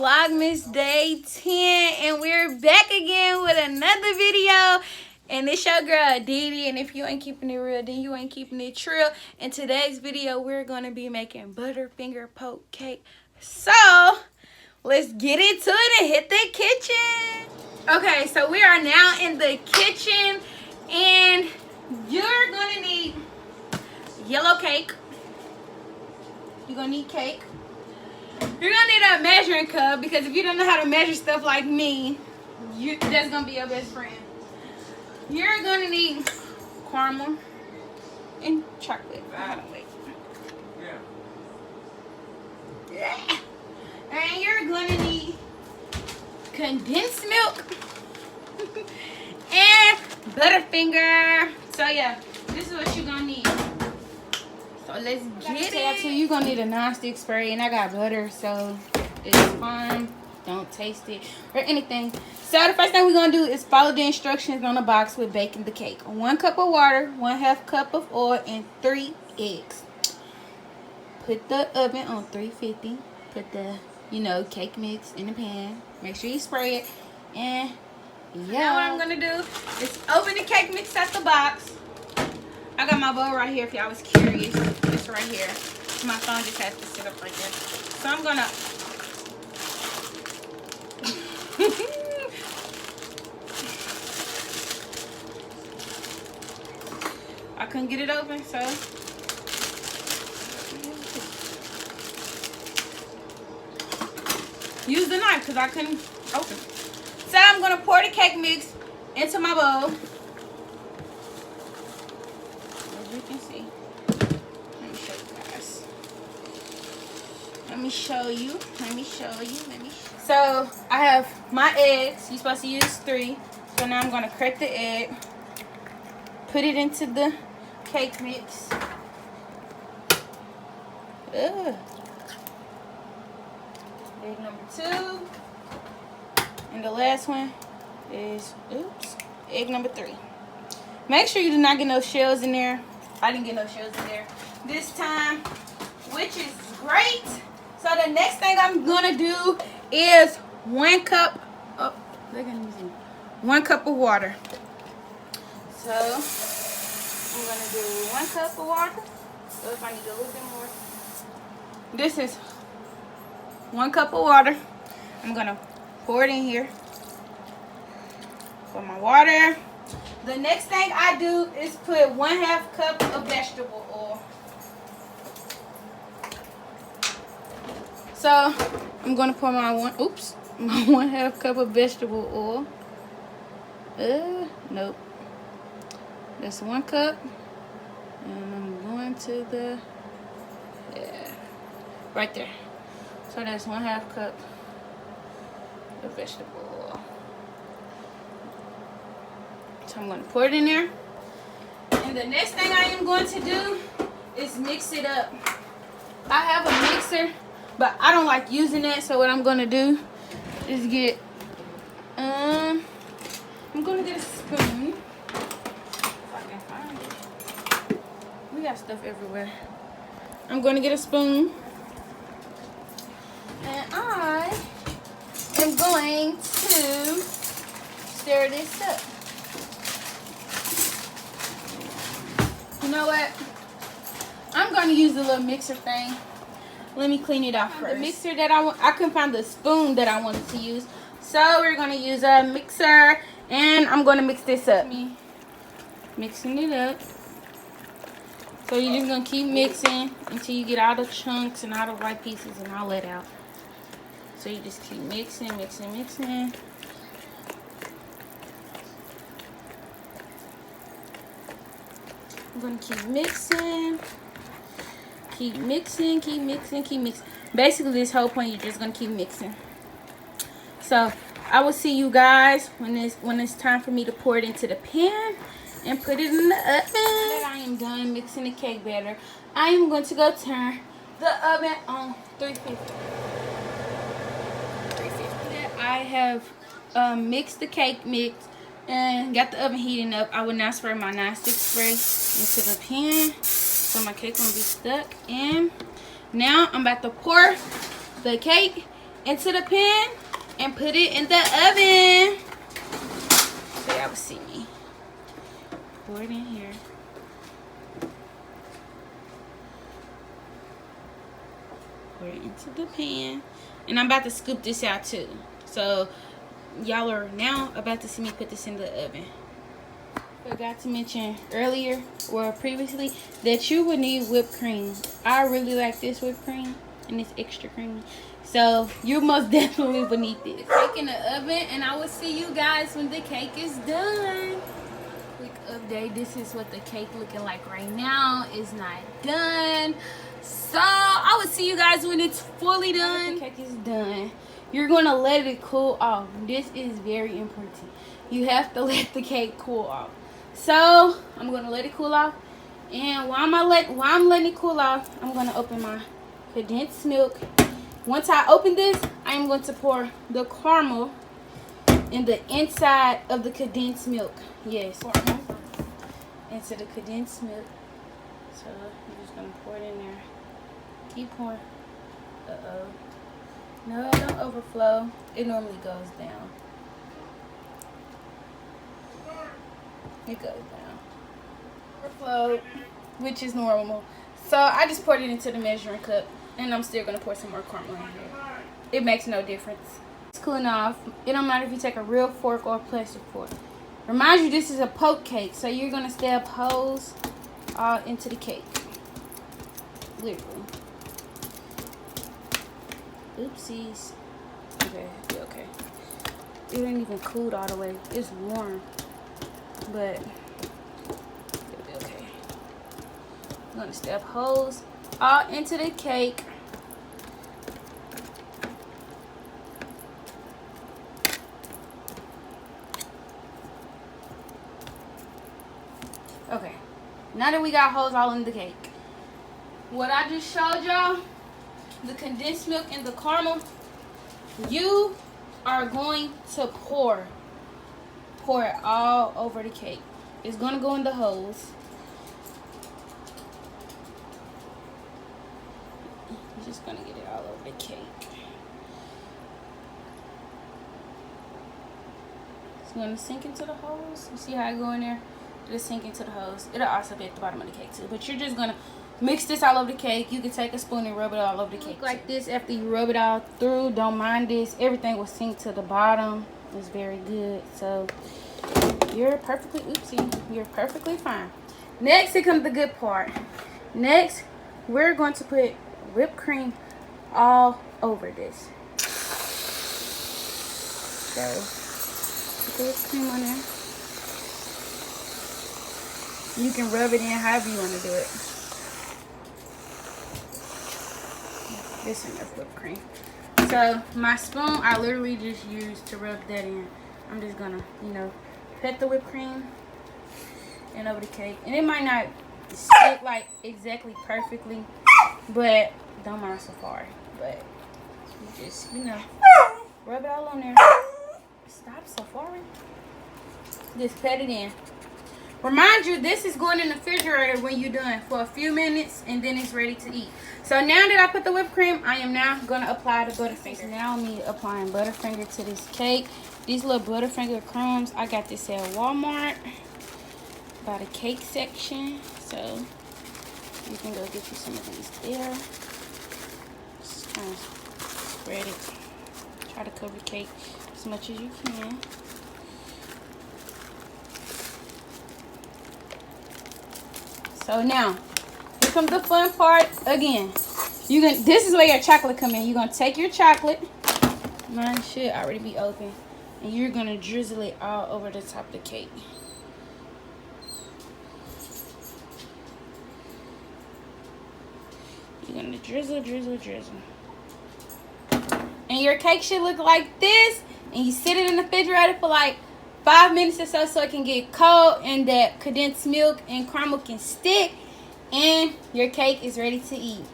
Vlogmas day 10, and we're back again with another video. And it's your girl Didi, and if you ain't keeping it real, then you ain't keeping it true. In today's video, we're gonna be making Butterfinger poke cake. So let's get into it and hit the kitchen. Okay, so we are now in the kitchen, and you're gonna need yellow cake. You're gonna need cake. You're gonna need a measuring cup, because if you don't know how to measure stuff like me, that's gonna be your best friend. You're gonna need caramel and chocolate. Wait. Yeah. And you're gonna need condensed milk and Butterfinger. So yeah, this is what you're gonna need. So let's get it. You're gonna need a non-stick spray, and I got butter, so it's fine. Don't taste it or anything. So the first thing we're gonna do is follow the instructions on the box with baking the cake. 1 cup of water, 1/2 cup of oil, and 3 eggs. Put the oven on 350. Put the, cake mix in the pan. Make sure you spray it. And yeah. Now what I'm gonna do is open the cake mix out the box. I got my bowl right here if y'all was curious. It's right here. My phone just has to sit up right there. So I'm gonna I couldn't get it open, so use the knife because I couldn't open. So I'm gonna pour the cake mix into my bowl. As you can see. Let me show you guys. Let me show you. So I have my eggs. You're supposed to use 3. So now I'm gonna crack the egg. Put it into the cake mix. Egg number 2. And the last one is, egg number 3. Make sure you do not get no shells in there. I didn't get no shells in there this time, which is great. So the next thing I'm gonna do is 1 cup. Oh, they're gonna use 1 cup of water. So I'm gonna do 1 cup of water. So if I need a little bit more, this is 1 cup of water. I'm gonna pour it in here. Pour my water. The next thing I do is put 1/2 cup of vegetable oil. So I'm gonna pour my 1/2 cup of vegetable oil. Nope. That's 1 cup. And I'm going to the, right there. So that's 1/2 cup of vegetable oil. So I'm going to pour it in there. And the next thing I am going to do is mix it up. I have a mixer, but I don't like using that. So what I'm going to do is get, I'm going to get a spoon. If I can find it. We got stuff everywhere. I'm going to get a spoon. And I am going to stir this up. You know what? I'm going to use the little mixer thing. Let me clean it out first. The mixer that I couldn't find the spoon that I wanted to use. So we're going to use a mixer, and I'm going to mix this up. Mixing it up. So you're just going to keep mixing until you get all the chunks and all the white pieces and all that out. So you just keep mixing. I'm going to keep mixing. Keep mixing. Basically, this whole point, you're just going to keep mixing. So I will see you guys when it's time for me to pour it into the pan and put it in the oven. Now that I am done mixing the cake batter, I am going to go turn the oven on 350. I have mixed the cake mix and got the oven heating up. I will now spray my non-stick spray into the pan so my cake won't be stuck. And now I'm about to pour the cake into the pan and put it in the oven. So y'all will see me. Pour it in here. Pour it into the pan. And I'm about to scoop this out too. So y'all are now about to see me put this in the oven. Forgot to mention earlier or previously that you would need whipped cream. I really like this whipped cream and it's extra creamy. So you most definitely would need this. Cake in the oven, and I will see you guys when the cake is done. Quick update, this is what the cake looking like right now. It's not done. So I will see you guys when it's fully done. The cake is done. You're gonna let it cool off. This is very important. You have to let the cake cool off. So I'm gonna let it cool off, and while I'm letting it cool off, I'm gonna open my condensed milk. Once I open this, I am going to pour the caramel in the inside of the condensed milk. Yes, caramel into the condensed milk. So I'm just gonna pour it in there. Keep pouring. No, don't overflow. It normally goes down. It goes down. Overflow, which is normal. So I just poured it into the measuring cup, and I'm still gonna pour some more caramel in here. It makes no difference. It's cooling off. It don't matter if you take a real fork or a plastic fork. Remind you, this is a poke cake, so you're gonna stab holes all into the cake. Literally. Oopsies. Okay, be okay. It ain't even cooled all the way. It's warm. But it'll be okay. I'm gonna stab holes all into the cake. Okay, now that we got holes all in the cake, what I just showed y'all, the condensed milk and the caramel, you are going to pour it all over the cake. It's gonna go in the holes. You're just gonna get it all over the cake. It's gonna sink into the holes. You see how I go in there? It'll sink into the holes. It'll also be at the bottom of the cake too. But you're just gonna mix this all over the cake. You can take a spoon and rub it all over the cake. Like this after you rub it all through. Don't mind this. Everything will sink to the bottom. It's very good. So you're perfectly you're perfectly fine. Next, here comes the good part. Next, we're going to put whipped cream all over this. So put the whipped cream on there. You can rub it in however you want to do it. This is enough whipped cream. So my spoon, I literally just used to rub that in. I'm just gonna, pet the whipped cream and over the cake. And it might not stick like exactly perfectly, but don't mind so far. But you just, rub it all on there. Stop, Safari. Just pet it in. Remind you, this is going in the refrigerator when you're done for a few minutes, and then it's ready to eat. So now that I put the whipped cream, I am now going to apply the Butterfinger. Now me applying Butterfinger to this cake. These little Butterfinger crumbs, I got this at Walmart by the cake section. So you can go get you some of these there. Just kind of spread it. Try to cover the cake as much as you can. So now, here comes the fun part again. This is where your chocolate come in. You're gonna take your chocolate. Mine should already be open, and you're gonna drizzle it all over the top of the cake. You're gonna drizzle, drizzle, drizzle, and your cake should look like this. And you sit it in the refrigerator for like 5 minutes or so it can get cold and that condensed milk and caramel can stick, and your cake is ready to eat.